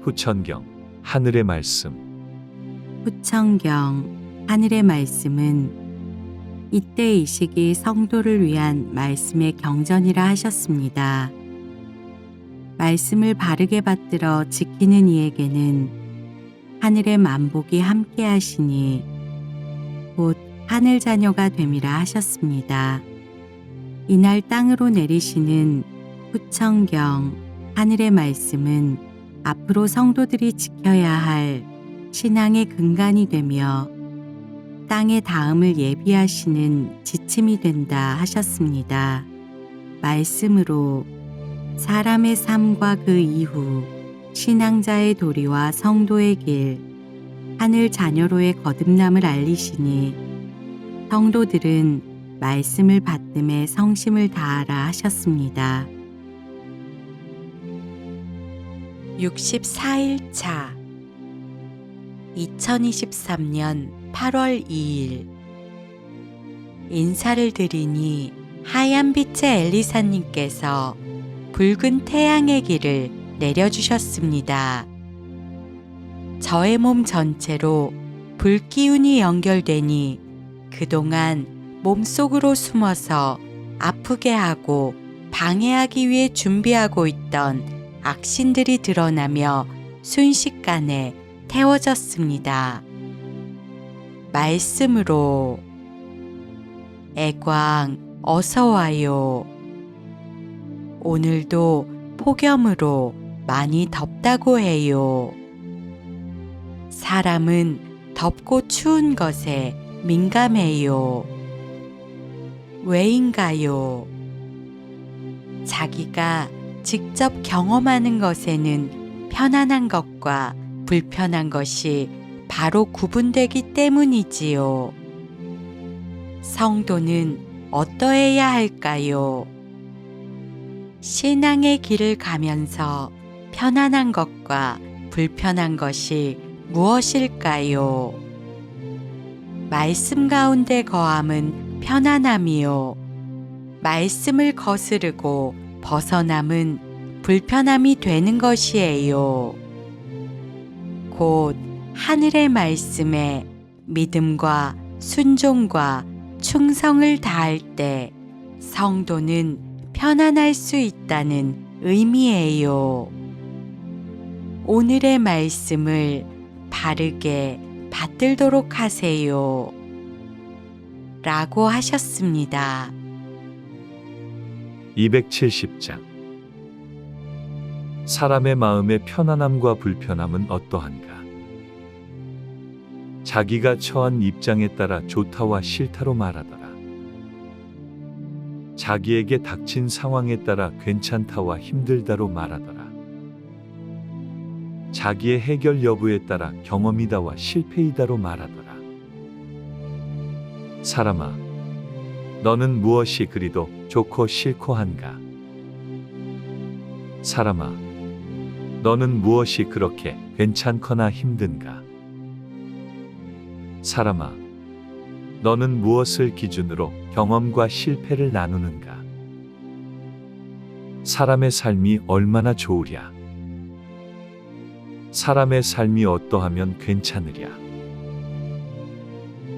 후천경 하늘의 말씀. 후천경 하늘의 말씀은 이때 이 시기 성도를 위한 말씀의 경전이라 하셨습니다. 말씀을 바르게 받들어 지키는 이에게는 하늘의 만복이 함께 하시니 곧 하늘 자녀가 됨이라 하셨습니다. 이날 땅으로 내리시는 후천경 하늘의 말씀은 앞으로 성도들이 지켜야 할 신앙의 근간이 되며 땅의 다음을 예비하시는 지침이 된다 하셨습니다. 말씀으로 사람의 삶과 그 이후 신앙자의 도리와 성도의 길, 하늘 자녀로의 거듭남을 알리시니 성도들은 말씀을 받음에 성심을 다하라 하셨습니다. 64일차 2023년 8월 2일 인사를 드리니 하얀빛의 엘리사님께서 붉은 태양의 길을 내려주셨습니다. 저의 몸 전체로 불기운이 연결되니 그동안 몸속으로 숨어서 아프게 하고 방해하기 위해 준비하고 있던 악신들이 드러나며 순식간에 태워졌습니다. 말씀으로 애광 어서와요. 오늘도 폭염으로 많이 덥다고 해요. 사람은 덥고 추운 것에 민감해요. 왜인가요? 자기가 직접 경험하는 것에는 편안한 것과 불편한 것이 바로 구분되기 때문이지요. 성도는 어떠해야 할까요? 신앙의 길을 가면서 편안한 것과 불편한 것이 무엇일까요? 말씀 가운데 거함은 편안함이요. 말씀을 거스르고 벗어남은 불편함이 되는 것이에요. 곧 하늘의 말씀에 믿음과 순종과 충성을 다할 때 성도는 편안할 수 있다는 의미예요. 오늘의 말씀을 바르게 받들도록 하세요. 라고 하셨습니다. 270장. 사람의 마음의 편안함과 불편함은 어떠한가? 자기가 처한 입장에 따라 좋다와 싫다로 말하더라. 자기에게 닥친 상황에 따라 괜찮다와 힘들다로 말하더라. 자기의 해결 여부에 따라 경험이다와 실패이다로 말하더라. 사람아, 너는 무엇이 그리도 좋고 싫고 한가? 사람아, 너는 무엇이 그렇게 괜찮거나 힘든가? 사람아, 너는 무엇을 기준으로 경험과 실패를 나누는가? 사람의 삶이 얼마나 좋으랴? 사람의 삶이 어떠하면 괜찮으랴?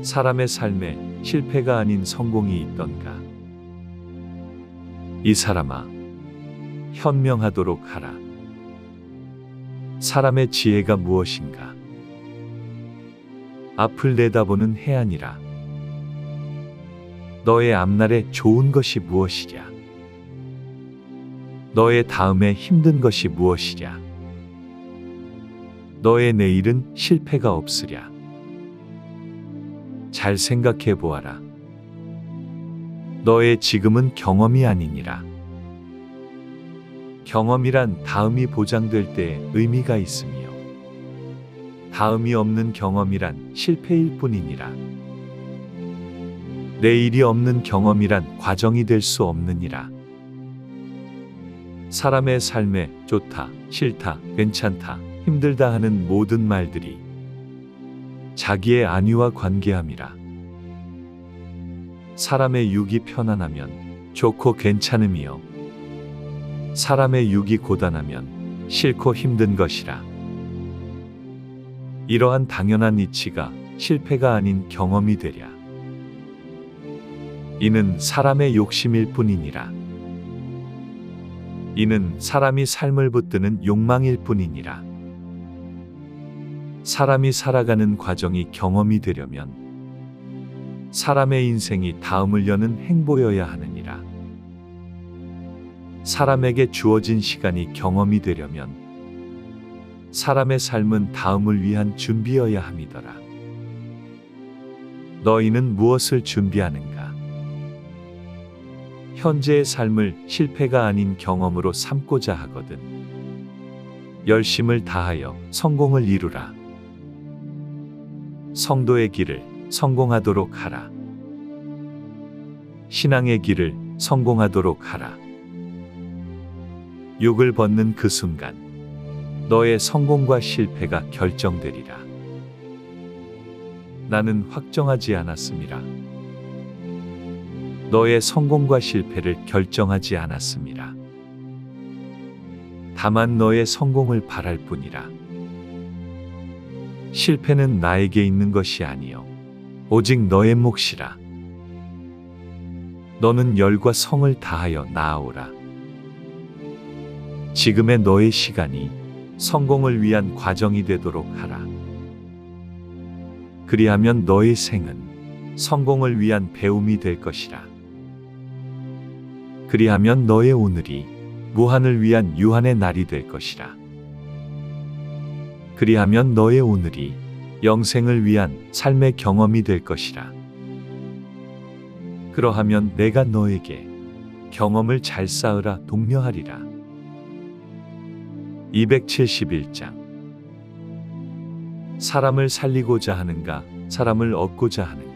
사람의 삶에 실패가 아닌 성공이 있던가? 이 사람아, 현명하도록 하라. 사람의 지혜가 무엇인가? 앞을 내다보는 해안이라. 너의 앞날에 좋은 것이 무엇이랴? 너의 다음에 힘든 것이 무엇이랴? 너의 내일은 실패가 없으랴. 잘 생각해 보아라. 너의 지금은 경험이 아니니라. 경험이란 다음이 보장될 때에 의미가 있으며 다음이 없는 경험이란 실패일 뿐이니라. 내일이 없는 경험이란 과정이 될 수 없느니라. 사람의 삶에 좋다, 싫다, 괜찮다, 힘들다 하는 모든 말들이 자기의 안위와 관계함이라. 사람의 육이 편안하면 좋고 괜찮음이요 사람의 육이 고단하면 싫고 힘든 것이라. 이러한 당연한 이치가 실패가 아닌 경험이 되랴. 이는 사람의 욕심일 뿐이니라. 이는 사람이 삶을 붙드는 욕망일 뿐이니라. 사람이 살아가는 과정이 경험이 되려면 사람의 인생이 다음을 여는 행보여야 하느니라. 사람에게 주어진 시간이 경험이 되려면 사람의 삶은 다음을 위한 준비여야 함이더라. 너희는 무엇을 준비하는가? 현재의 삶을 실패가 아닌 경험으로 삼고자 하거든 열심을 다하여 성공을 이루라. 성도의 길을 성공하도록 하라. 신앙의 길을 성공하도록 하라. 육을 벗는 그 순간 너의 성공과 실패가 결정되리라. 나는 확정하지 않았음이라. 너의 성공과 실패를 결정하지 않았음이라. 다만 너의 성공을 바랄 뿐이라. 실패는 나에게 있는 것이 아니요 오직 너의 몫이라. 너는 열과 성을 다하여 나아오라. 지금의 너의 시간이 성공을 위한 과정이 되도록 하라. 그리하면 너의 생은 성공을 위한 배움이 될 것이라. 그리하면 너의 오늘이 무한을 위한 유한의 날이 될 것이라. 그리하면 너의 오늘이 영생을 위한 삶의 경험이 될 것이라. 그러하면 내가 너에게 경험을 잘 쌓으라 독려하리라. 271장. 사람을 살리고자 하는가, 사람을 얻고자 하는가?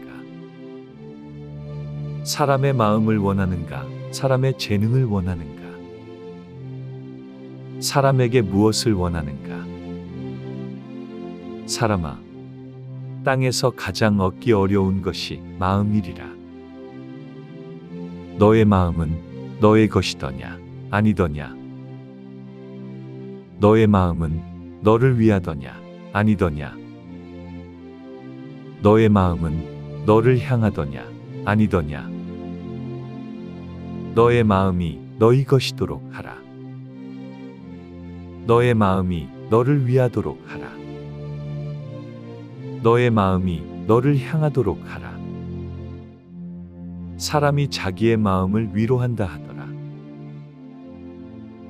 사람의 마음을 원하는가, 사람의 재능을 원하는가? 사람에게 무엇을 원하는가? 사람아, 땅에서 가장 얻기 어려운 것이 마음이리라. 너의 마음은 너의 것이더냐, 아니더냐? 너의 마음은 너를 위하더냐, 아니더냐? 너의 마음은 너를 향하더냐, 아니더냐? 너의 마음이 너희 것이도록 하라. 너의 마음이 너를 위하도록 하라. 너의 마음이 너를 향하도록 하라. 사람이 자기의 마음을 위로한다 하더라.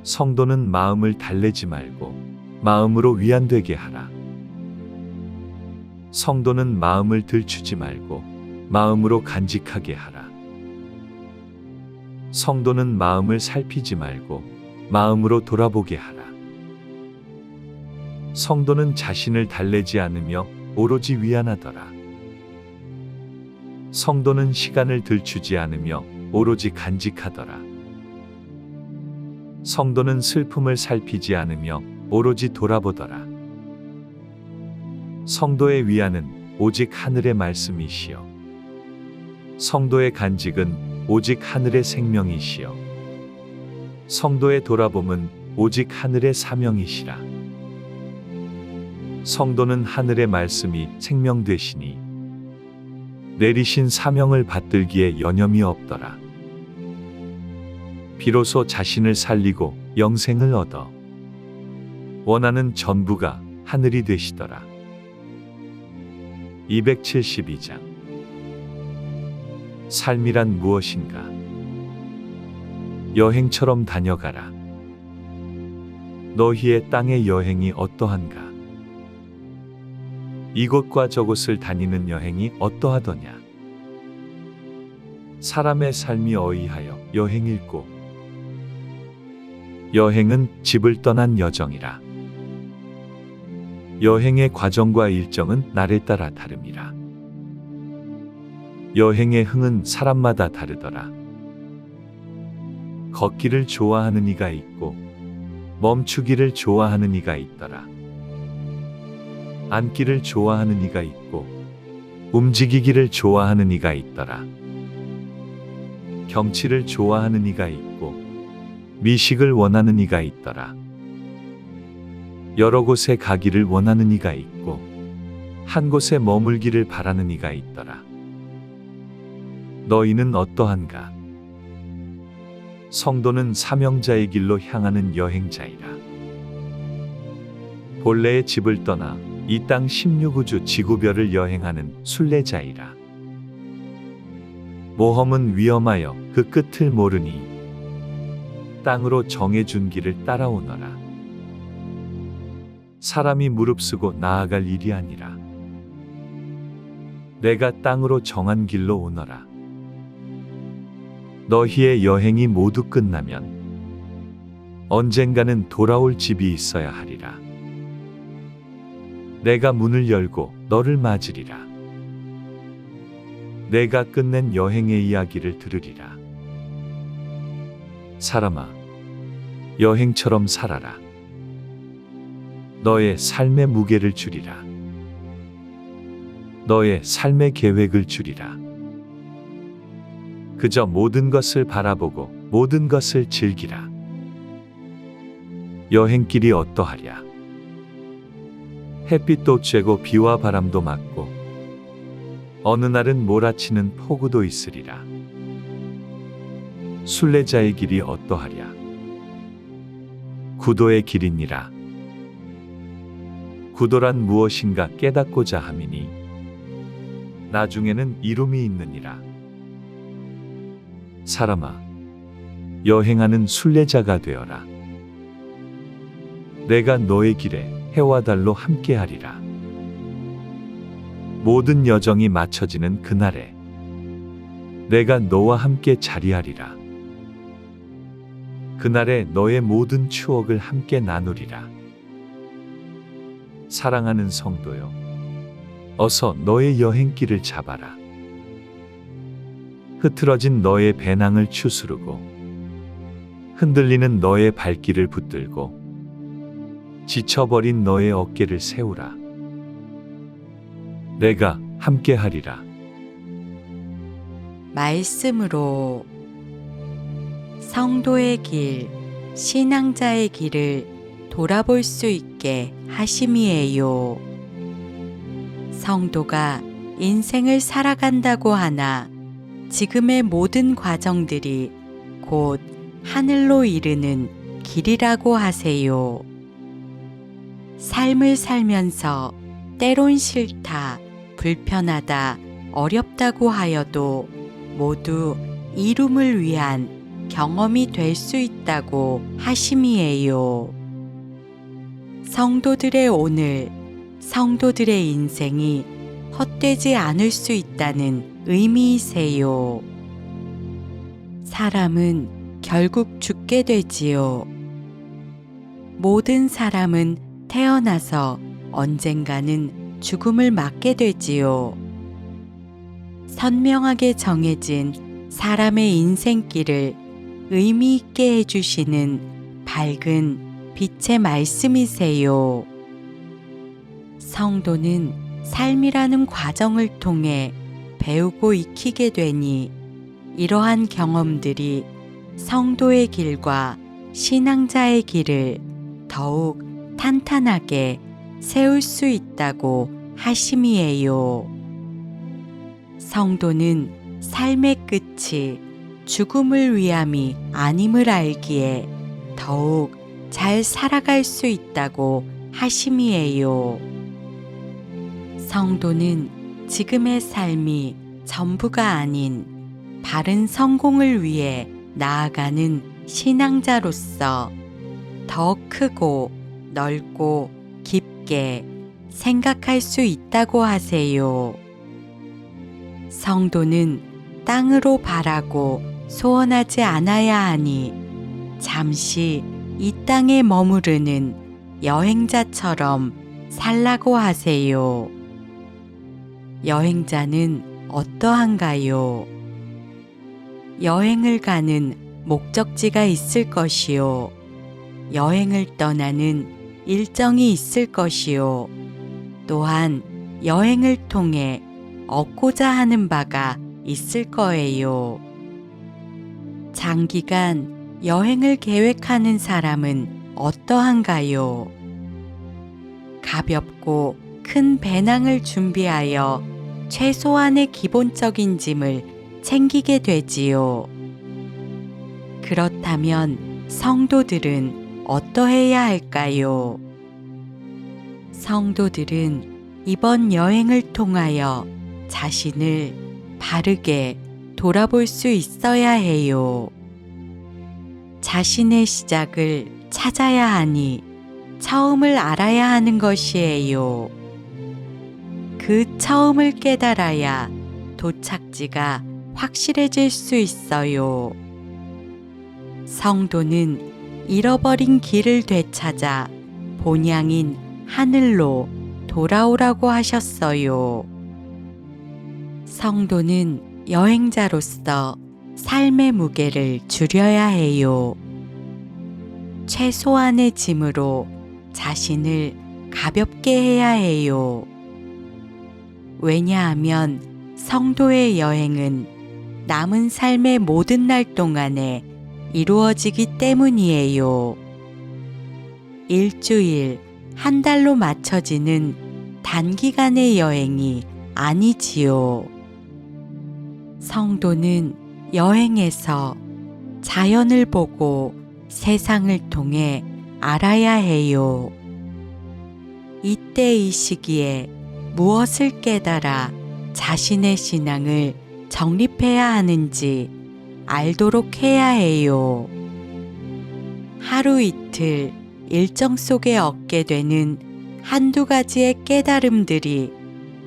성도는 마음을 달래지 말고 마음으로 위안되게 하라. 성도는 마음을 들추지 말고 마음으로 간직하게 하라. 성도는 마음을 살피지 말고 마음으로 돌아보게 하라. 성도는 자신을 달래지 않으며 오로지 위안하더라. 성도는 시간을 들추지 않으며 오로지 간직하더라. 성도는 슬픔을 살피지 않으며 오로지 돌아보더라. 성도의 위안은 오직 하늘의 말씀이시요 성도의 간직은 오직 하늘의 생명이시요 성도의 돌아봄은 오직 하늘의 사명이시라. 성도는 하늘의 말씀이 생명 되시니 내리신 사명을 받들기에 여념이 없더라. 비로소 자신을 살리고 영생을 얻어 원하는 전부가 하늘이 되시더라. 272장. 삶이란 무엇인가? 여행처럼 다녀가라. 너희의 땅의 여행이 어떠한가? 이곳과 저곳을 다니는 여행이 어떠하더냐? 사람의 삶이 어이하여 여행일꼬. 여행은 집을 떠난 여정이라. 여행의 과정과 일정은 날에 따라 다름이라. 여행의 흥은 사람마다 다르더라. 걷기를 좋아하는 이가 있고 멈추기를 좋아하는 이가 있더라. 앉기를 좋아하는 이가 있고 움직이기를 좋아하는 이가 있더라. 경치를 좋아하는 이가 있고 미식을 원하는 이가 있더라. 여러 곳에 가기를 원하는 이가 있고 한 곳에 머물기를 바라는 이가 있더라. 너희는 어떠한가? 성도는 사명자의 길로 향하는 여행자이라. 본래의 집을 떠나 이 땅 16우주 지구별을 여행하는 순례자이라. 모험은 위험하여 그 끝을 모르니 땅으로 정해준 길을 따라오너라. 사람이 무릅쓰고 나아갈 일이 아니라 내가 땅으로 정한 길로 오너라. 너희의 여행이 모두 끝나면 언젠가는 돌아올 집이 있어야 하리라. 내가 문을 열고 너를 맞으리라. 내가 끝낸 여행의 이야기를 들으리라. 사람아, 여행처럼 살아라. 너의 삶의 무게를 줄이라. 너의 삶의 계획을 줄이라. 그저 모든 것을 바라보고 모든 것을 즐기라. 여행길이 어떠하랴? 햇빛도 쬐고 비와 바람도 맞고 어느 날은 몰아치는 폭우도 있으리라. 순례자의 길이 어떠하랴? 구도의 길이니라. 구도란 무엇인가 깨닫고자 함이니 나중에는 이름이 있느니라. 사람아, 여행하는 순례자가 되어라. 내가 너의 길에 해와 달로 함께하리라. 모든 여정이 마쳐지는 그날에 내가 너와 함께 자리하리라. 그날에 너의 모든 추억을 함께 나누리라. 사랑하는 성도여, 어서 너의 여행길을 잡아라. 흐트러진 너의 배낭을 추스르고 흔들리는 너의 발길을 붙들고 지쳐버린 너의 어깨를 세우라. 내가 함께하리라. 말씀으로 성도의 길, 신앙자의 길을 돌아볼 수 있게 하심이에요. 성도가 인생을 살아간다고 하나 지금의 모든 과정들이 곧 하늘로 이르는 길이라고 하세요. 삶을 살면서 때론 싫다, 불편하다, 어렵다고 하여도 모두 이룸을 위한 경험이 될 수 있다고 하심이에요. 성도들의 오늘, 성도들의 인생이 헛되지 않을 수 있다는 의미이세요. 사람은 결국 죽게 되지요. 모든 사람은 태어나서 언젠가는 죽음을 맞게 되지요. 선명하게 정해진 사람의 인생길을 의미 있게 해주시는 밝은 빛의 말씀이세요. 성도는 삶이라는 과정을 통해 배우고 익히게 되니 이러한 경험들이 성도의 길과 신앙자의 길을 더욱 탄탄하게 세울 수 있다고 하심이에요. 성도는 삶의 끝이 죽음을 위함이 아님을 알기에 더욱 잘 살아갈 수 있다고 하심이에요. 성도는 지금의 삶이 전부가 아닌 바른 성공을 위해 나아가는 신앙자로서 더 크고 넓고 깊게 생각할 수 있다고 하세요. 성도는 땅으로 바라고 소원하지 않아야 하니 잠시 이 땅에 머무르는 여행자처럼 살라고 하세요. 여행자는 어떠한가요? 여행을 가는 목적지가 있을 것이요. 여행을 떠나는 일정이 있을 것이요. 또한 여행을 통해 얻고자 하는 바가 있을 거예요. 장기간 여행을 계획하는 사람은 어떠한가요? 가볍고 큰 배낭을 준비하여 최소한의 기본적인 짐을 챙기게 되지요. 그렇다면 성도들은 어떠해야 할까요? 성도들은 이번 여행을 통하여 자신을 바르게 돌아볼 수 있어야 해요. 자신의 시작을 찾아야 하니 처음을 알아야 하는 것이에요. 그 처음을 깨달아야 도착지가 확실해질 수 있어요. 성도는 잃어버린 길을 되찾아 본향인 하늘로 돌아오라고 하셨어요. 성도는 여행자로서 삶의 무게를 줄여야 해요. 최소한의 짐으로 자신을 가볍게 해야 해요. 왜냐하면 성도의 여행은 남은 삶의 모든 날 동안에 이루어지기 때문이에요. 일주일, 한 달로 맞춰지는 단기간의 여행이 아니지요. 성도는 여행에서 자연을 보고 세상을 통해 알아야 해요. 이때 이 시기에 무엇을 깨달아 자신의 신앙을 정립해야 하는지 알도록 해야 해요. 하루 이틀 일정 속에 얻게 되는 한두 가지의 깨달음들이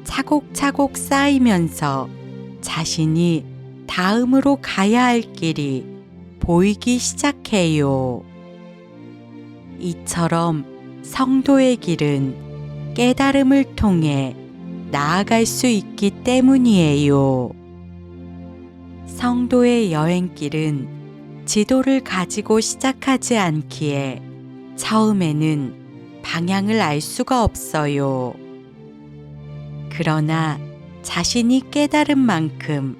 차곡차곡 쌓이면서 자신이 다음으로 가야 할 길이 보이기 시작해요. 이처럼 성도의 길은 깨달음을 통해 나아갈 수 있기 때문이에요. 성도의 여행길은 지도를 가지고 시작하지 않기에 처음에는 방향을 알 수가 없어요. 그러나 자신이 깨달은 만큼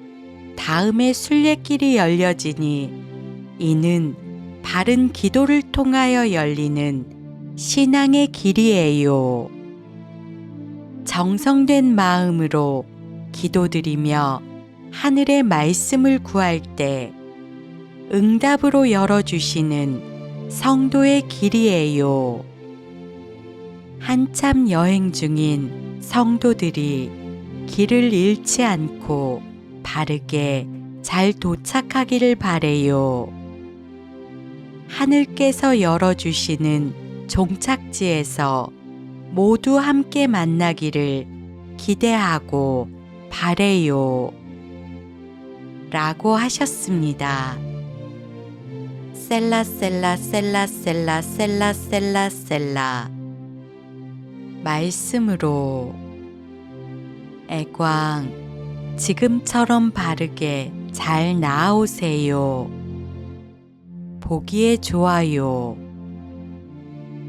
다음의 순례길이 열려지니 이는 바른 기도를 통하여 열리는 신앙의 길이에요. 정성된 마음으로 기도드리며 하늘의 말씀을 구할 때 응답으로 열어주시는 성도의 길이에요. 한참 여행 중인 성도들이 길을 잃지 않고 바르게 잘 도착하기를 바래요. 하늘께서 열어주시는 종착지에서 모두 함께 만나기를 기대하고 바래요. 라고 하셨습니다. 셀라 말씀으로 애광 지금처럼 바르게 잘 나아오세요. 보기에 좋아요.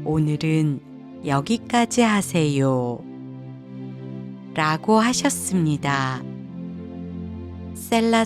오늘은 여기까지 하세요. 라고 하셨습니다. 셀라